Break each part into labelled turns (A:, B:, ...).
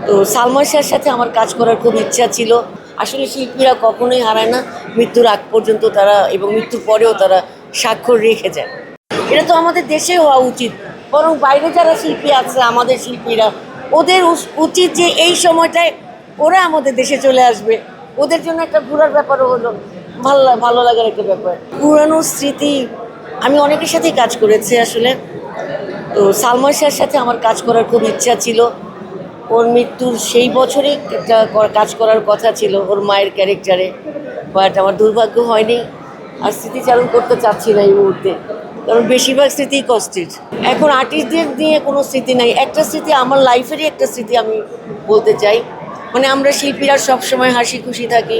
A: তো সালমান শাহর সাথে আমার কাজ করার খুব ইচ্ছা ছিল। আসলে শিল্পীরা কখনোই হারায় না, মৃত্যুর আগ পর্যন্ত তারা এবং মৃত্যুর পরেও তারা স্বাক্ষর রেখে যায়। এটা তো আমাদের দেশে হওয়া উচিত, বরং বাইরে যারা শিল্পী আছে আমাদের শিল্পীরা, ওদের উচিত যে এই সময়টায় ওরা আমাদের দেশে চলে আসবে। ওদের জন্য একটা ঘোরার ব্যাপারও হলো, ভালো লাগার একটা ব্যাপার। পুরানো স্মৃতি, আমি অনেকের সাথেই কাজ করেছি আসলে। তো সালমান শাহর সাথে আমার কাজ করার খুব ইচ্ছা ছিল। ওর মৃত্যুর সেই বছরেই একটা কাজ করার কথা ছিল ওর মায়ের ক্যারেক্টারে, বাট আমার দুর্ভাগ্য হয়নি। আর স্মৃতিচারণ করতে চাচ্ছি না এই মুহূর্তে, কারণ বেশিরভাগ স্মৃতিই কষ্টের। এখন আর্টিস্টদের নিয়ে কোনো স্মৃতি নাই। একটা স্মৃতি আমার লাইফেরই একটা স্মৃতি আমি বলতে চাই, মানে আমরা শিল্পীরা সবসময় হাসি খুশি থাকি।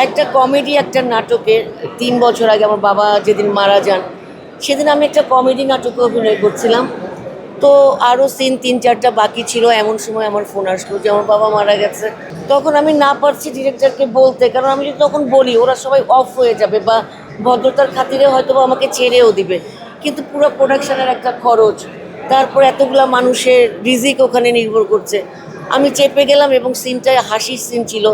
A: একটা কমেডি একটা নাটকে 3 বছর আগে আমার বাবা যেদিন মারা যান, সেদিন আমি একটা কমেডি নাটকে অভিনয় করছিলাম। তো আরও সিন 3-4টা বাকি ছিল, এমন সময় আমার ফোন আসলো যে আমার বাবা মারা গেছে। তখন আমি না পারছি ডিরেক্টরকে বলতে, কারণ আমি যদি তখন বলি ওরা সবাই অফ হয়ে যাবে বা ভদ্রতার খাতিরে হয়তো বা আমাকে ছেড়েও দিবে, কিন্তু পুরো প্রোডাকশনের একটা খরচ, তারপর এতগুলা মানুষের রিজিক ওখানে নির্ভর করছে। আমি চেপে গেলাম এবং সিনটা হাসির সিন ছিল।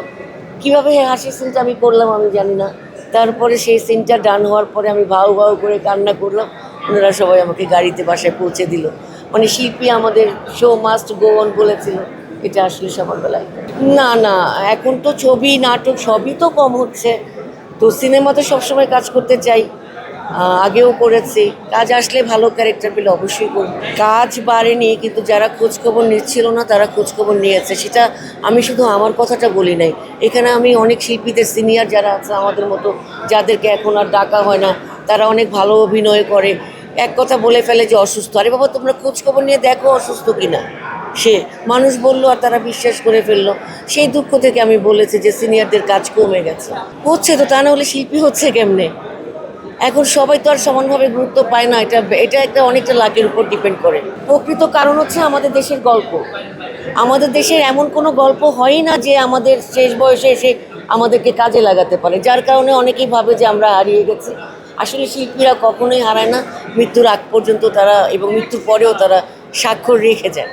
A: কীভাবে হাসির সিনটা আমি করলাম আমি জানি না। তারপরে সেই সিনটা ডান হওয়ার পরে আমি ভাউ ভাউ করে কান্না করলাম। ওনারা সবাই আমাকে গাড়িতে বাসায় পৌঁছে দিল। মানে শিল্পী আমাদের শো মাস্ট গো অন বলেছিল, এটা আসলে সকালবেলায়। না না, এখন তো ছবি নাটক সবই তো কম হচ্ছে। তো সিনেমাতে সবসময় কাজ করতে চাই, আগেও করেছি। কাজ আসলে ভালো ক্যারেক্টার পেলে অবশ্যই করব। কাজ বাড়েনি, কিন্তু যারা খোঁজখবর নিচ্ছিল না তারা খোঁজখবর নিয়েছে। সেটা আমি শুধু আমার কথাটা বলি নাই, এখানে আমি অনেক শিল্পীদের সিনিয়র যারা আছে আমাদের মতো, যাদেরকে এখন আর ডাকা হয় না, তারা অনেক ভালো অভিনয় করে। এক কথা বলে ফেলে যে অসুস্থ, আরে বাবা তোমরা খোঁজখবর নিয়ে দেখো অসুস্থ কিনা। সে মানুষ বললো আর তারা বিশ্বাস করে ফেললো। সেই দুঃখ থেকে আমি বলেছি যে সিনিয়রদের কাজ কমে গেছে। হচ্ছে তো, তা না হলে শিল্পী হচ্ছে কেমনে? এখন সবাই তো আর সমানভাবে গুরুত্ব পায় না। এটা একটা অনেকটা লাকের উপর ডিপেন্ড করে। প্রকৃত কারণ হচ্ছে আমাদের দেশের গল্প। আমাদের দেশের এমন কোনো গল্প হয়ই না যে আমাদের শেষ বয়সে এসে আমাদেরকে কাজে লাগাতে পারে, যার কারণে অনেকেই ভাবে যে আমরা হারিয়ে গেছি। আসলে শিল্পীরা কখনোই হারায় না, মৃত্যুর আগ পর্যন্ত তারা এবং মৃত্যুর পরেও তারা স্বাক্ষর রেখে যায়।